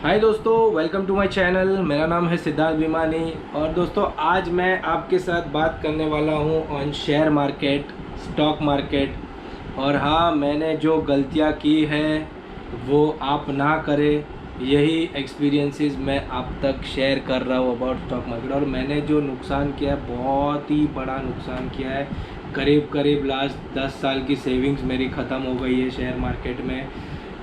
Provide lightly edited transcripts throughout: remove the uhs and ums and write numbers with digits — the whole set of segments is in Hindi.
हाय दोस्तों, वेलकम टू माय चैनल। मेरा नाम है सिद्धार्थ विमानी और दोस्तों आज मैं आपके साथ बात करने वाला हूं on share market, stock market. और हाँ, मैंने जो गलतियां की है वो आप ना करें, यही एक्सपीरियंसेस मैं आप तक शेयर कर रहा हूँ अबाउट स्टॉक मार्केट। और मैंने जो नुकसान किया है, बहुत ही बड़ा नुकसान किया है। करीब करीब लास्ट 10 साल की सेविंग्स मेरी ख़त्म हो गई है शेयर मार्केट में।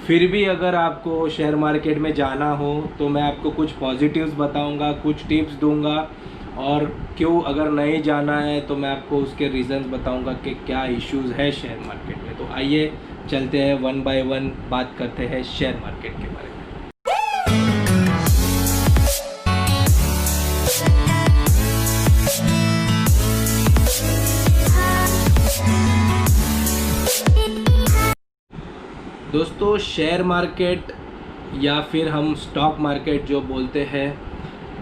फिर भी अगर आपको शेयर मार्केट में जाना हो तो मैं आपको कुछ पॉजिटिव्स बताऊंगा, कुछ टिप्स दूंगा। और क्यों अगर नहीं जाना है तो मैं आपको उसके रीज़न्स बताऊंगा कि क्या इश्यूज़ है शेयर मार्केट में। तो आइए चलते हैं, वन बाय वन बात करते हैं शेयर मार्केट के बारे में। दोस्तों, शेयर मार्केट या फिर हम स्टॉक मार्केट जो बोलते हैं,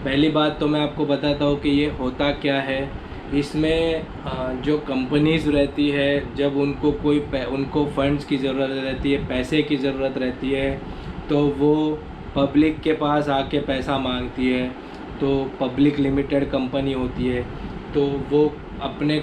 पहली बात तो मैं आपको बताता हूँ कि ये होता क्या है। इसमें जो कंपनीज़ रहती है, जब उनको फंड्स की ज़रूरत रहती है, पैसे की ज़रूरत रहती है, तो वो पब्लिक के पास आके पैसा मांगती है। तो पब्लिक लिमिटेड कंपनी होती है, तो वो अपने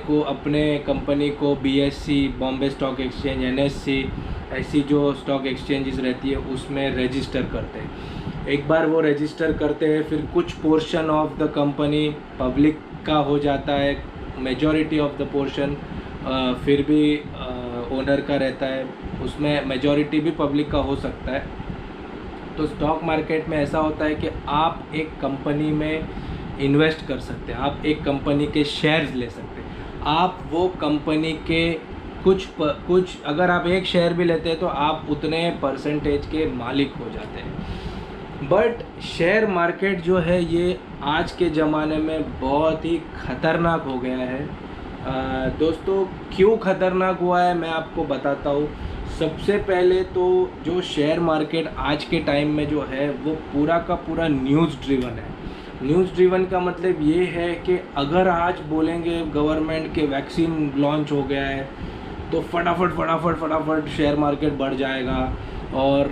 कंपनी को BSc, Bombay stock exchange, NSC, ऐसी जो स्टॉक एक्सचेंजेस रहती है उसमें रजिस्टर करते हैं। एक बार वो रजिस्टर करते हैं, फिर कुछ portion of the company public का हो जाता है, मेजॉरिटी ऑफ द पोर्शन फिर भी ओनर का रहता है, उसमें मेजॉरिटी भी पब्लिक का हो सकता है। तो स्टॉक मार्केट में ऐसा होता है कि आप एक कंपनी में इन्वेस्ट कर सकते हैं, आप एक कंपनी के शेयर्स ले सकते हैं। आप वो कंपनी के कुछ अगर आप एक शेयर भी लेते हैं तो आप उतने परसेंटेज के मालिक हो जाते हैं। बट शेयर मार्केट जो है ये आज के ज़माने में बहुत ही ख़तरनाक हो गया है। दोस्तों, क्यों ख़तरनाक हुआ है मैं आपको बताता हूँ। सबसे पहले तो जो शेयर मार्केट आज के टाइम में जो है वो पूरा का पूरा न्यूज़ ड्रिवन है। न्यूज़ ड्रिवन का मतलब ये है कि अगर आज बोलेंगे गवर्नमेंट के वैक्सीन लॉन्च हो गया है तो फटाफट शेयर मार्केट बढ़ जाएगा। और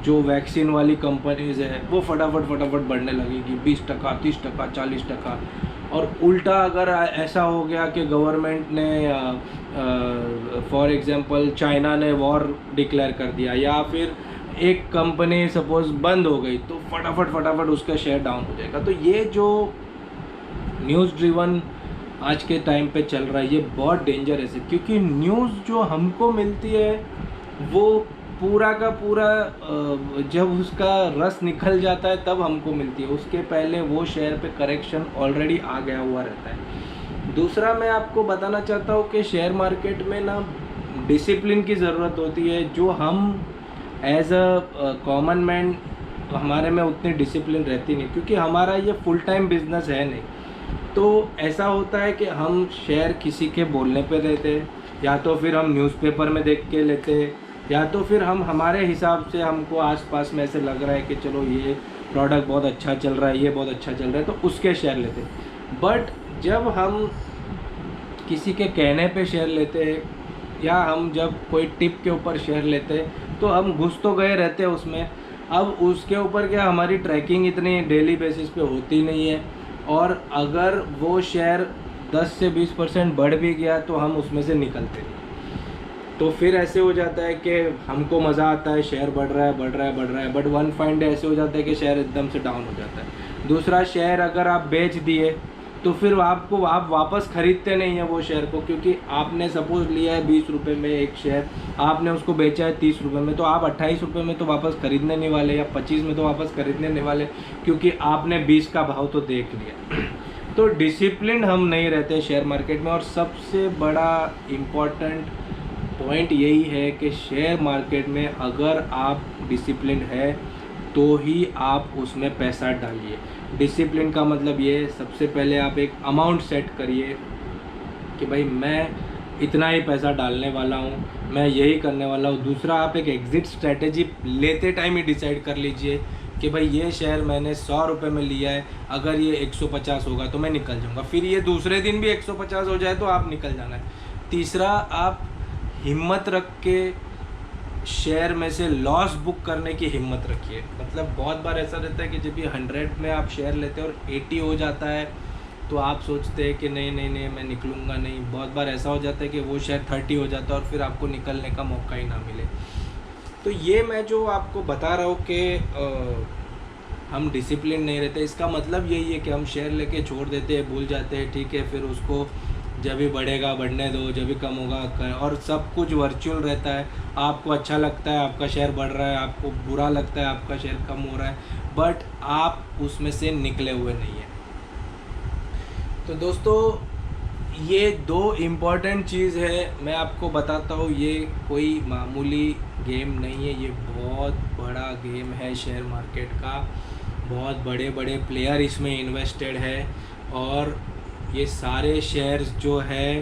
जो वैक्सीन वाली कंपनीज़ है वो फटाफट बढ़ने लगेगी, 20%, 30%, 40%। और उल्टा अगर ऐसा हो गया कि गवर्नमेंट ने फॉर एग्जांपल चाइना ने वॉर डिक्लेयर कर दिया, या फिर एक कंपनी सपोज बंद हो गई, तो फटाफट उसका शेयर डाउन हो जाएगा। तो ये जो न्यूज़ ड्रिवन आज के टाइम पे चल रहा है ये बहुत डेंजरस है, क्योंकि न्यूज़ जो हमको मिलती है वो पूरा का पूरा जब उसका रस निकल जाता है तब हमको मिलती है, उसके पहले वो शेयर पे करेक्शन ऑलरेडी आ गया हुआ रहता है। दूसरा मैं आपको बताना चाहता हूँ कि शेयर मार्केट में ना डिसिप्लिन की ज़रूरत होती है, जो हम एज अ कॉमन मैन हमारे में उतनी डिसिप्लिन रहती नहीं, क्योंकि हमारा ये फुल टाइम बिजनेस है नहीं। तो ऐसा होता है कि हम शेयर किसी के बोलने पे लेते हैं, या तो फिर हम न्यूज़पेपर में देख के लेते हैं, या तो फिर हम हमारे हिसाब से हमको आसपास में ऐसे लग रहा है कि चलो ये प्रोडक्ट बहुत अच्छा चल रहा है, ये बहुत अच्छा चल रहा है, तो उसके शेयर लेते हैं। बट जब हम किसी के कहने पे शेयर लेते हैं, या हम जब कोई टिप के ऊपर शेयर लेते हैं, तो हम घुस तो गए रहते हैं उसमें। अब उसके ऊपर क्या हमारी ट्रैकिंग इतनी डेली बेसिस पे होती नहीं है, और अगर वो शेयर 10 से 20% बढ़ भी गया तो हम उसमें से निकलते नहीं। तो फिर ऐसे हो जाता है कि हमको मज़ा आता है, शेयर बढ़ रहा है, बट वन फाइन डे ऐसे हो जाता है कि शेयर एकदम से डाउन हो जाता है। दूसरा, शेयर अगर आप बेच दिए तो फिर आप वापस ख़रीदते नहीं हैं वो शेयर को, क्योंकि आपने सपोज़ लिया है 20 रुपये में एक शेयर, आपने उसको बेचा है 30 रुपये में, तो आप 28 रुपये में तो वापस ख़रीदने नहीं वाले, या 25 में तो वापस ख़रीदने नहीं वाले, क्योंकि आपने 20 का भाव तो देख लिया। तो डिसिप्लिन हम नहीं रहते शेयर मार्केट में। और सबसे बड़ा इम्पॉर्टेंट पॉइंट यही है कि शेयर मार्केट में अगर आप डिसिप्लिन है तो ही आप उसमें पैसा डालिए। डिसिप्लिन का मतलब ये, सबसे पहले आप एक अमाउंट सेट करिए कि भाई मैं इतना ही पैसा डालने वाला हूँ, मैं यही करने वाला हूँ। दूसरा, आप एक एग्ज़िट स्ट्रैटेजी लेते टाइम ही डिसाइड कर लीजिए कि भाई ये शेयर मैंने 100 रुपये में लिया है, अगर ये 150 होगा तो मैं निकल जाऊँगा। फिर ये दूसरे दिन भी 150 हो जाए तो आप निकल जाना है। तीसरा, आप हिम्मत रख के शेयर में से लॉस बुक करने की हिम्मत रखिए। मतलब बहुत बार ऐसा रहता है कि जब ये 100 में आप शेयर लेते हैं और 80 हो जाता है तो आप सोचते हैं कि नहीं नहीं नहीं मैं निकलूँगा नहीं। बहुत बार ऐसा हो जाता है कि वो शेयर 30 हो जाता है और फिर आपको निकलने का मौका ही ना मिले। तो ये मैं जो आपको बता रहा हूँ कि हम डिसिप्लिन नहीं रहते, इसका मतलब यही है कि हम शेयर लेके छोड़ देते हैं, भूल जाते हैं, ठीक है, फिर उसको जब भी बढ़ेगा बढ़ने दो, जब भी कम होगा और सब कुछ वर्चुअल रहता है। आपको अच्छा लगता है आपका शेयर बढ़ रहा है, आपको बुरा लगता है आपका शेयर कम हो रहा है, बट आप उसमें से निकले हुए नहीं हैं। तो दोस्तों ये दो इम्पॉर्टेंट चीज़ है, मैं आपको बताता हूँ। ये कोई मामूली गेम नहीं है, ये बहुत बड़ा गेम है शेयर मार्केट का। बहुत बड़े बड़े प्लेयर इसमें इन्वेस्टेड है और ये सारे शेयर्स जो है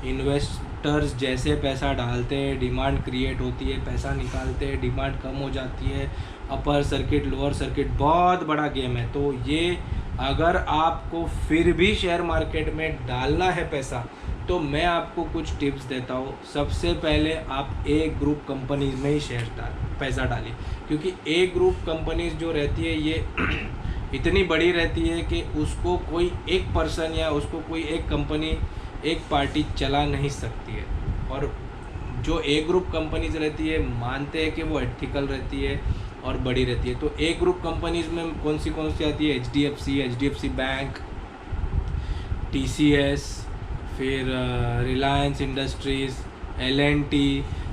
इन्वेस्टर्स जैसे पैसा डालते हैं डिमांड क्रिएट होती है, पैसा निकालते हैं, डिमांड कम हो जाती है, अपर सर्किट लोअर सर्किट, बहुत बड़ा गेम है। तो ये अगर आपको फिर भी शेयर मार्केट में डालना है पैसा तो मैं आपको कुछ टिप्स देता हूँ। सबसे पहले आप ए ग्रुप कंपनीज में ही पैसा डालिए, क्योंकि ए ग्रुप कंपनीज जो रहती है ये इतनी बड़ी रहती है कि उसको कोई एक पर्सन या उसको कोई एक कंपनी एक पार्टी चला नहीं सकती है। और जो ए ग्रुप कंपनीज रहती है मानते हैं कि वो एथिकल रहती है और बड़ी रहती है। तो ए ग्रुप कंपनीज में कौन सी आती है? एच.डी.एफ.सी बैंक, TCS, फिर रिलायंस इंडस्ट्रीज़, L&T,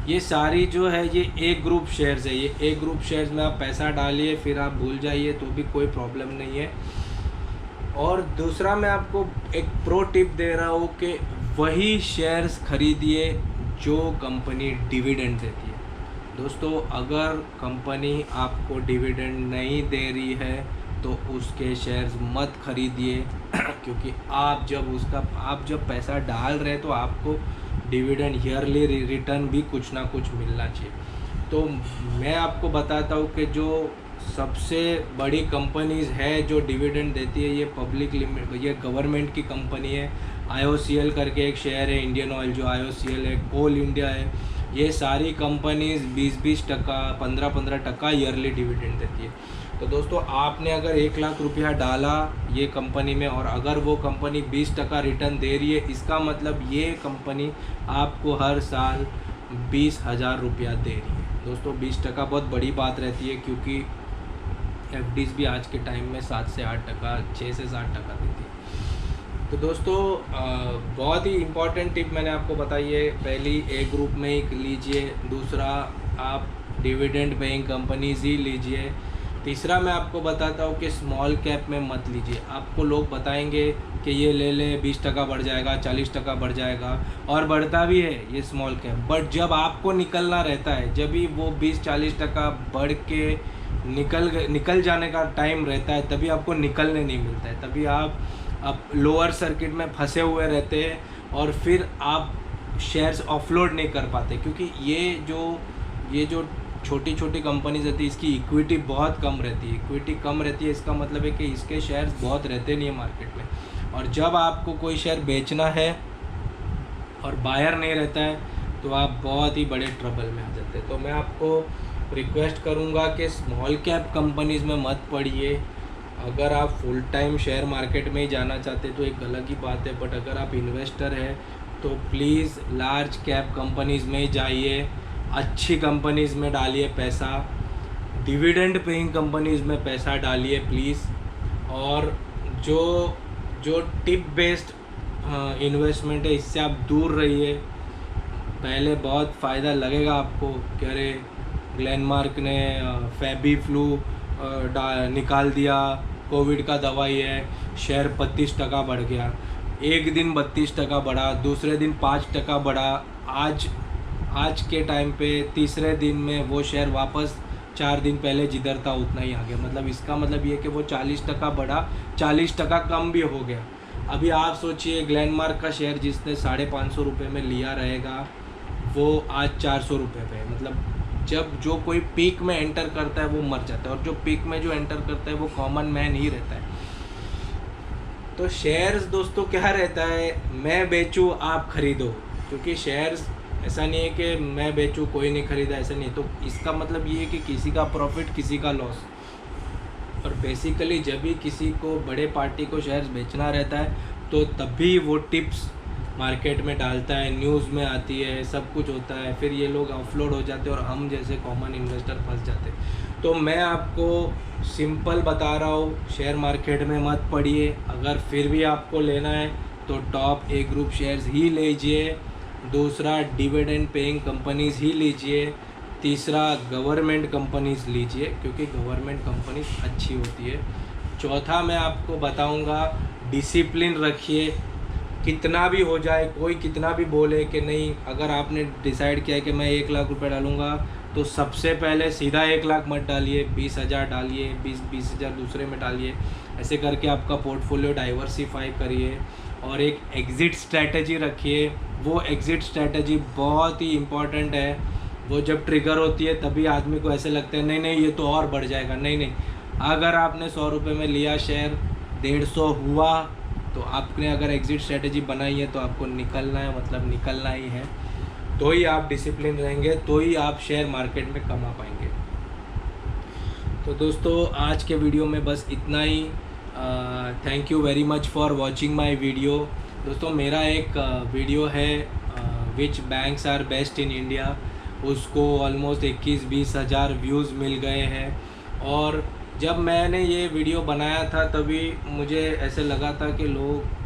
ये सारी जो है ये ए ग्रुप शेयर्स है। ये ए ग्रुप शेयर्स में आप पैसा डालिए फिर आप भूल जाइए तो भी कोई प्रॉब्लम नहीं है। और दूसरा मैं आपको एक प्रो टिप दे रहा हूँ कि वही शेयर्स खरीदिए जो कंपनी डिविडेंड देती है। दोस्तों अगर कंपनी आपको डिविडेंड नहीं दे रही है तो उसके शेयर्स मत खरीदिए, क्योंकि आप जब पैसा डाल रहे हैं तो आपको डिविडेंड ईयरली रिटर्न भी कुछ ना कुछ मिलना चाहिए। तो मैं आपको बताता हूँ कि जो सबसे बड़ी कंपनीज़ है जो डिविडेंड देती है ये पब्लिक लिमिट, ये गवर्नमेंट की कंपनी है। IOCL करके एक शेयर है, इंडियन ऑयल जो IOCL है, कोल इंडिया है, ये सारी कंपनीज़ 20% 15% ईयरली डिविडेंड देती है। तो दोस्तों आपने अगर 1 लाख रुपया डाला ये कंपनी में और अगर वो कंपनी 20% रिटर्न दे रही है, इसका मतलब ये कंपनी आपको हर साल 20,000 रुपया दे रही है। दोस्तों 20% बहुत बड़ी बात रहती है, क्योंकि FDs भी आज के टाइम में 7 से 8%, 6 से 7% देती है। तो दोस्तों बहुत ही इम्पॉर्टेंट टिप मैंने आपको बताई है। पहली ए ग्रुप में ही लीजिए, दूसरा आप डिविडेंड पेइंग कंपनीज ही लीजिए, तीसरा मैं आपको बताता हूँ कि स्मॉल कैप में मत लीजिए। आपको लोग बताएंगे कि ये ले ले 20% बढ़ जाएगा, 40% बढ़ जाएगा, और बढ़ता भी है ये स्मॉल कैप। बट जब आपको निकलना रहता है, जब भी वो 20-40% बढ़ के निकल जाने का टाइम रहता है, तभी आपको निकलने नहीं मिलता है, तभी आप लोअर सर्किट में फंसे हुए रहते हैं और फिर आप शेयर्स ऑफलोड नहीं कर पाते। क्योंकि ये जो छोटी छोटी कंपनीज रहती है इसकी इक्विटी बहुत कम रहती है। इक्विटी कम रहती है इसका मतलब है कि इसके शेयर्स बहुत रहते नहीं है मार्केट में, और जब आपको कोई शेयर बेचना है और बायर नहीं रहता है तो आप बहुत ही बड़े ट्रबल में आ जाते हैं। तो मैं आपको रिक्वेस्ट करूंगा कि स्मॉल कैप कंपनीज़ में मत पड़िए। अगर आप फुल टाइम शेयर मार्केट में ही जाना चाहते तो एक अलग ही बात है, बट अगर आप इन्वेस्टर हैं तो प्लीज़ लार्ज कैप कंपनीज़ में ही जाइए, अच्छी कंपनीज़ में डालिए पैसा, डिविडेंड पेइंग कंपनीज़ में पैसा डालिए प्लीज़। और जो टिप बेस्ड इन्वेस्टमेंट है इससे आप दूर रहिए। पहले बहुत फ़ायदा लगेगा आपको कि अरे ग्लेनमार्क ने फेबीफ्लू निकाल दिया, कोविड का दवाई है, शेयर 32% बढ़ गया, एक दिन 32% बढ़ा, दूसरे दिन 5% बढ़ा, आज के टाइम पे तीसरे दिन में वो शेयर वापस 4 दिन पहले जिधर था उतना ही आ गया। मतलब इसका मतलब ये कि वो 40% बढ़ा, 40% कम भी हो गया। अभी आप सोचिए ग्लेनमार्क का शेयर जिसने 550 रुपये में लिया रहेगा वो आज 400 रुपये पे है। मतलब जब जो कोई पीक में एंटर करता है वो मर जाता है, और जो पीक में जो एंटर करता है वो कॉमन मैन ही रहता है। तो शेयर्स दोस्तों क्या रहता है, मैं बेचूं आप खरीदो, क्योंकि शेयर्स ऐसा नहीं है कि मैं बेचूँ कोई नहीं खरीदा, ऐसा नहीं। तो इसका मतलब ये है कि किसी का प्रॉफिट किसी का लॉस। और बेसिकली जब भी किसी को बड़े पार्टी को शेयर्स बेचना रहता है तो तभी वो टिप्स मार्केट में डालता है, न्यूज़ में आती है, सब कुछ होता है, फिर ये लोग अपलोड हो जाते हैं और हम जैसे कॉमन इन्वेस्टर फंस जाते हैं। तो मैं आपको सिंपल बता रहा हूँ, शेयर मार्केट में मत पड़िए। अगर फिर भी आपको लेना है तो टॉप ए ग्रुप शेयर्स ही लीजिए, दूसरा डिविडेंड पेइंग कंपनीज ही लीजिए, तीसरा गवर्नमेंट कंपनीज लीजिए क्योंकि गवर्नमेंट कंपनीज अच्छी होती है। चौथा मैं आपको बताऊंगा डिसिप्लिन रखिए, कितना भी हो जाए, कोई कितना भी बोले कि नहीं, अगर आपने डिसाइड किया है कि मैं 1 लाख रुपए डालूंगा तो सबसे पहले सीधा 1 लाख मत डालिए, 20,000 डालिए, 20,000 दूसरे में डालिए। ऐसे करके आपका पोर्टफोलियो डाइवर्सिफाई करिए और एक एग्ज़िट स्ट्रैटेजी रखिए। वो एग्ज़िट स्ट्रैटेजी बहुत ही इम्पॉर्टेंट है। वो जब ट्रिगर होती है तभी आदमी को ऐसे लगता है नहीं नहीं ये तो और बढ़ जाएगा। नहीं नहीं, अगर आपने 100 रुपये में लिया शेयर, 150 हुआ तो आपने अगर एग्ज़िट स्ट्रैटेजी बनाई है तो आपको निकलना है, मतलब निकलना ही है। तो ही आप डिसिप्लिन रहेंगे, तो ही आप शेयर मार्केट में कमा पाएंगे। तो दोस्तों आज के वीडियो में बस इतना ही। Thank you very much for watching my video. दोस्तों मेरा एक वीडियो है which banks are best in India, उसको ऑलमोस्ट 21-20 हज़ार व्यूज़ मिल गए हैं। और जब मैंने ये वीडियो बनाया था तभी मुझे ऐसे लगा था कि लोग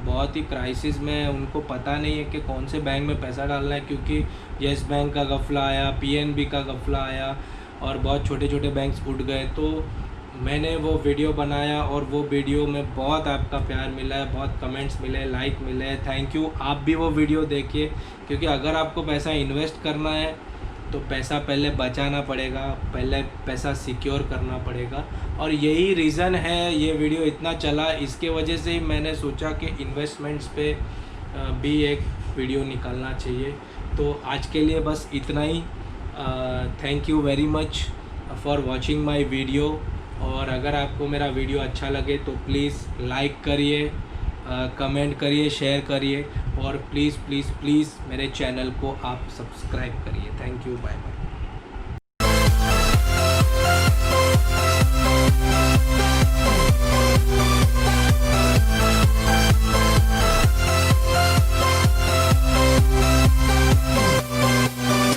बहुत ही क्राइसिस में, उनको पता नहीं है कि कौन से बैंक में पैसा डालना है, क्योंकि येस बैंक का गफला आया, पीएनबी का गफला आया और बहुत छोटे छोटे बैंक्स उठ गए। तो मैंने वो वीडियो बनाया और वो वीडियो में बहुत आपका प्यार मिला है, बहुत कमेंट्स मिले, लाइक मिले, थैंक यू। आप भी वो वीडियो देखिए क्योंकि अगर आपको पैसा इन्वेस्ट करना है तो पैसा पहले बचाना पड़ेगा, पहले पैसा सिक्योर करना पड़ेगा। और यही रीज़न है ये वीडियो इतना चला, इसके वजह से ही मैंने सोचा कि इन्वेस्टमेंट्स पे भी एक वीडियो निकालना चाहिए। तो आज के लिए बस इतना ही। Thank you very much for watching my video. और अगर आपको मेरा वीडियो अच्छा लगे तो प्लीज़ लाइक करिए, कमेंट करिए, शेयर करिए और प्लीज़ प्लीज़ प्लीज़ मेरे चैनल को आप सब्सक्राइब करिए। Thank you, bye bye.